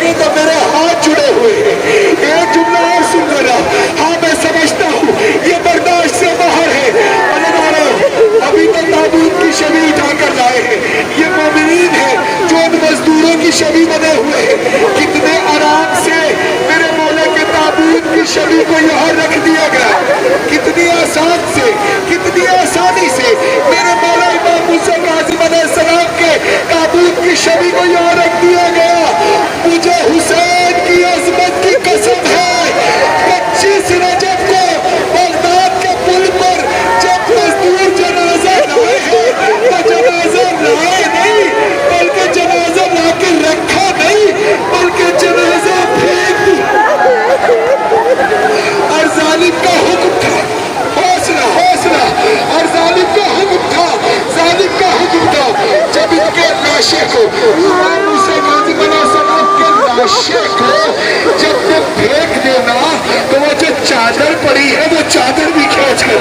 लगे तो मेरे हाथ जुड़े हुए हैं। एक जुमला और सुन लेना, हाँ मैं समझता हूँ ये बर्दाश्त से बाहर है। अभी तो ताबूत की शबी उठाकर लाए हैं, ये मोमिनीन है जो उन मजदूरों की शबी बने हुए हैं। कितने आराम से मेरे मौला के ताबूत की शबी को यहाँ रख दिया गया, कितनी आसान से, कितनी आसानी से मेरे मौला इमाम मूसा काज़िम अलैहिस्सलाम के ताबूत की शबी को यहाँ रख दिया गया। मुझे हुसैन की अजमत की कसम है, 25 रजब को बगदाद के पुल पर जब मजदूर जनाजा लाए हैं तो जनाजा लाए नहीं, बल्कि जनाजा ला के रखा नहीं, बल्कि जनाजा फेंक दिया। और जालिम का हुक्म था, हौसला हौसला, और जालिम का हुक्म था, जालिम का हुक्म था, जब इनके लाशे को इमाम मूसा काज़िम अलैहिस्सलाम के लाशे को जब तुम फेंक देना तो वो जो चादर पड़ी है वो चादर भी खींच कर